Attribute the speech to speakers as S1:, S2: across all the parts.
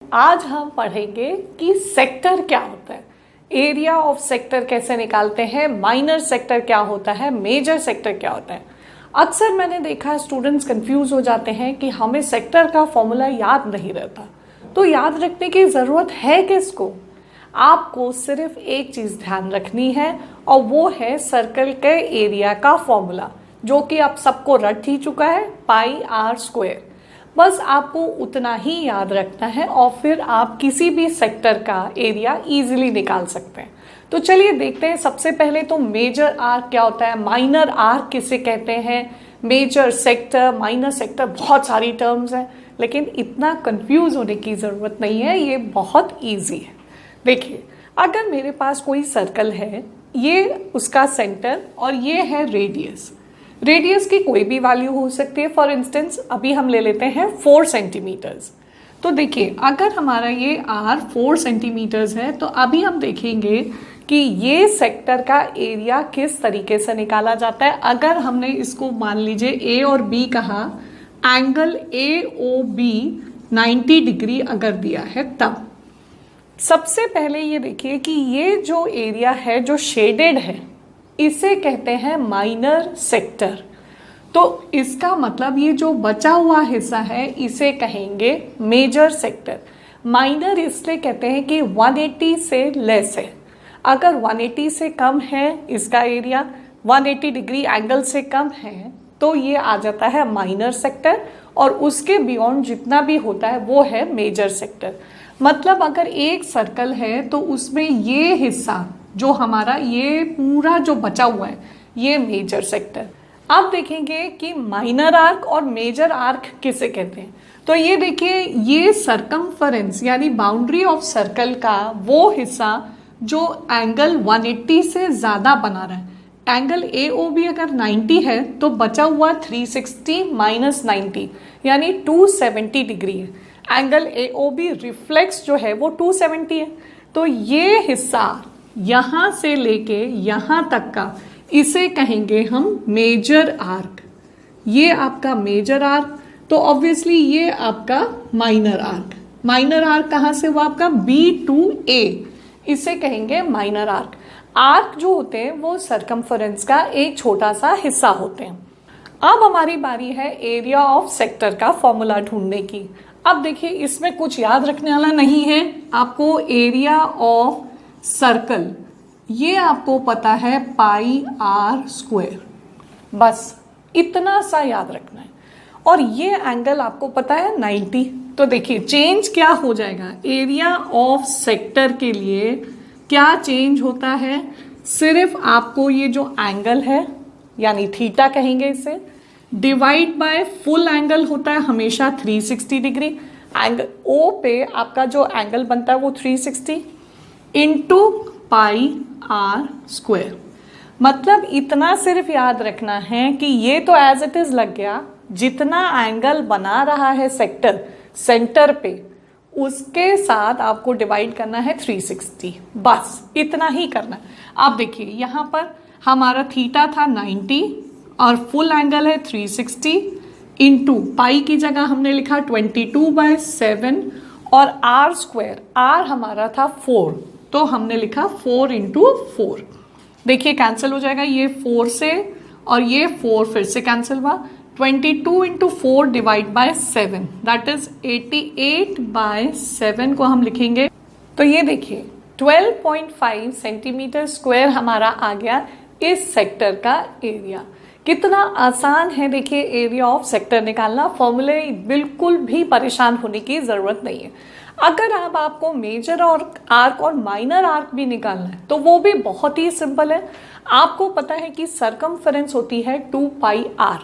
S1: आज हम पढ़ेंगे कि सेक्टर क्या होता है, एरिया ऑफ सेक्टर कैसे निकालते हैं, माइनर सेक्टर क्या होता है, मेजर सेक्टर क्या होता है। अक्सर मैंने देखा है स्टूडेंट्स कंफ्यूज हो जाते हैं कि हमें सेक्टर का फॉर्मूला याद नहीं रहता। तो याद रखने की ज़रूरत है किसको? आपको सिर्फ एक चीज़ ध्यान रखनी है और वो है सर्कल के एरिया का फॉर्मूला, जो कि आप सबको रट ही चुका है, पाई आर स्क्वायर। बस आपको उतना ही याद रखना है और फिर आप किसी भी सेक्टर का एरिया इजीली निकाल सकते हैं। तो चलिए देखते हैं। सबसे पहले तो मेजर आर्क क्या होता है, माइनर आर्क किसे कहते हैं, मेजर सेक्टर, माइनर सेक्टर, बहुत सारी टर्म्स हैं, लेकिन इतना कंफ्यूज होने की ज़रूरत नहीं है, ये बहुत ईजी है। देखिए, अगर मेरे पास कोई सर्कल है, ये उसका सेंटर और ये है रेडियस। रेडियस की कोई भी वैल्यू हो सकती है। फॉर इंस्टेंस अभी हम ले लेते हैं 4 सेंटीमीटर्स। तो देखिए, अगर हमारा ये आर 4 सेंटीमीटर्स है तो अभी हम देखेंगे कि ये सेक्टर का एरिया किस तरीके से निकाला जाता है। अगर हमने इसको मान लीजिए ए और बी कहा, angle A O B 90 degree अगर दिया है, तब सबसे पहले ये देखिए कि ये जो एरिया है जो शेडेड है, इसे कहते हैं माइनर सेक्टर। तो इसका मतलब ये जो बचा हुआ हिस्सा है इसे कहेंगे मेजर सेक्टर। माइनर इसलिए कहते हैं कि 180 से लेस है। अगर 180 से कम है इसका एरिया, 180 डिग्री एंगल से कम है, तो ये आ जाता है माइनर सेक्टर, और उसके बियॉन्ड जितना भी होता है वो है मेजर सेक्टर। मतलब अगर एक सर्कल है तो उसमें ये हिस्सा जो हमारा ये पूरा जो बचा हुआ है, ये मेजर सेक्टर। अब देखेंगे कि माइनर आर्क और मेजर आर्क किसे कहते हैं। तो ये देखिए, ये सरकमफरेंस यानी बाउंड्री ऑफ सर्कल का वो हिस्सा जो एंगल 180 से ज़्यादा बना रहा है। एंगल ए ओ बी अगर 90 है तो बचा हुआ 360 माइनस 90 यानी 270 डिग्री है। Angle A O B reflex जो है वो 270 है। तो ये हिस्सा यहां से लेके यहां तक का, इसे कहेंगे हम मेजर आर्क। ये आपका मेजर आर्क, तो ऑब्वियसली ये आपका माइनर आर्क। माइनर आर्क कहां से हुआ आपका, बी टू ए, इसे कहेंगे माइनर आर्क। आर्क जो होते हैं वो सरकमफरेंस का एक छोटा सा हिस्सा होते हैं। अब हमारी बारी है एरिया ऑफ सेक्टर का फॉर्मूला ढूंढने की। अब देखिए, इसमें कुछ याद रखने वाला नहीं है। आपको एरिया ऑफ सर्कल, ये आपको पता है पाई आर स्क्वायर, बस इतना सा याद रखना है। और ये एंगल आपको पता है 90। तो देखिए चेंज क्या हो जाएगा, एरिया ऑफ सेक्टर के लिए क्या चेंज होता है, सिर्फ आपको ये जो एंगल है यानी थीटा कहेंगे इसे, डिवाइड बाय फुल एंगल होता है हमेशा 360 डिग्री। एंगल ओ पे आपका जो एंगल बनता है वो 360 इंटू पाई आर स्क्वायर। मतलब इतना सिर्फ याद रखना है कि ये तो एज इट इज लग गया, जितना एंगल बना रहा है सेक्टर सेंटर पे, उसके साथ आपको डिवाइड करना है 360, बस इतना ही करना है। आप देखिए यहाँ पर हमारा थीटा था 90 और फुल एंगल है 360 इंटू पाई की जगह हमने लिखा 22/7 और आर स्क्वायर, आर हमारा था 4 तो हमने लिखा 4 इंटू 4। देखिए कैंसिल हो जाएगा ये 4 से, और ये 4 फिर से कैंसिल हुआ। 22 into 4 divide by 7 that is 88/7 को हम लिखेंगे। तो ये देखिए 12.5 सेंटीमीटर स्क्वायर हमारा आ गया इस सेक्टर का एरिया। कितना आसान है देखिए एरिया ऑफ सेक्टर निकालना। फॉर्मूले बिल्कुल भी परेशान होने की जरूरत नहीं है। अगर अब आपको मेजर और आर्क और माइनर आर्क भी निकालना है तो वो भी बहुत ही सिंपल है। आपको पता है कि सरकमफरेंस होती है 2 पाई आर।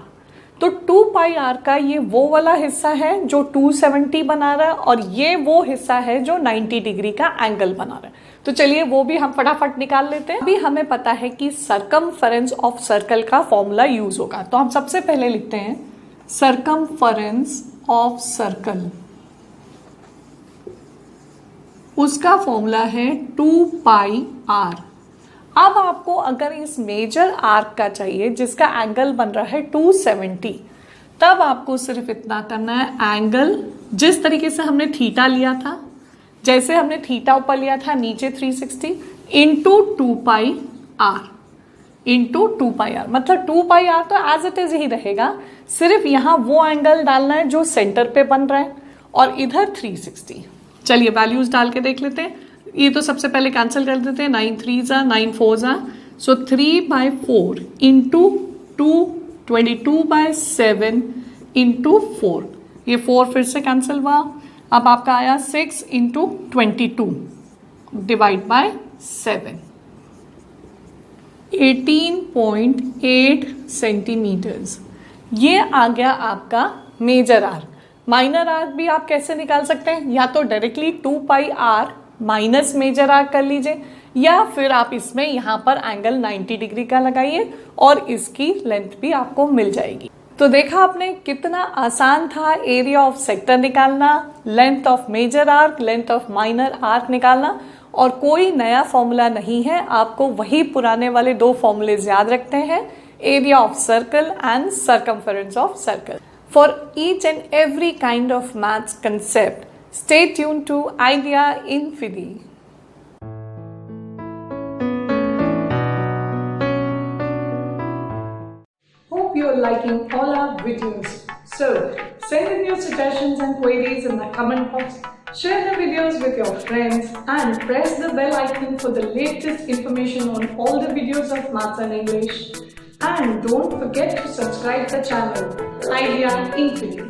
S1: तो 2 पाई आर का ये वो वाला हिस्सा है जो 270 बना रहा है, और ये वो हिस्सा है जो 90 डिग्री का एंगल बना रहा है। तो चलिए वो भी हम फटाफट निकाल लेते हैं। अभी हमें पता है कि सरकमफरेंस ऑफ सर्कल का फॉर्मूला यूज होगा, तो हम सबसे पहले लिखते हैं सरकमफरेंस ऑफ सर्कल। उसका फॉर्मूला है 2 पाई आर। अब आपको अगर इस मेजर आर्क का चाहिए जिसका एंगल बन रहा है 270, तब आपको सिर्फ इतना करना है, एंगल जिस तरीके से हमने थीटा लिया था जैसे हमने थीटा ऊपर लिया था, नीचे 360 इंटू 2πr इंटू 2πr, मतलब 2πr तो एज इट इज ही रहेगा, सिर्फ यहां वो एंगल डालना है जो सेंटर पे बन रहा है, और इधर 360। चलिए वैल्यूज डाल के देख लेते हैं। ये तो सबसे पहले कैंसिल कर देते हैं, 9 3 9 4, सो 3/4 इंटू 2 22/7 इंटू 4, ये 4 फिर से कैंसिल हुआ। अब आपका आया 6 इंटू 22 डिवाइड बाय 7, 18.8 सेंटीमीटर्स। ये आ गया आपका मेजर आर। माइनर आर भी आप कैसे निकाल सकते हैं, या तो directly 2πr minus major are कर लीजिए, या फिर आप इसमें यहां पर एंगल 90 डिग्री का लगाइए और इसकी लेंथ भी आपको मिल जाएगी। तो देखा आपने कितना आसान था एरिया ऑफ सेक्टर निकालना, length of major arc, length of minor arc निकालना, और कोई नया फॉर्मूला नहीं है, आपको वही पुराने वाले 2 फॉर्मूलेज याद रखते हैं, area of circle and circumference of circle. For each and every kind of maths concept, stay tuned to Idea Infidi. Hope you're liking all our videos. So, send in your suggestions and queries in the comment box. Share the videos with your friends and press the bell icon for the latest information on all the videos of Maths and English. And don't forget to subscribe the channel Idea Infidi.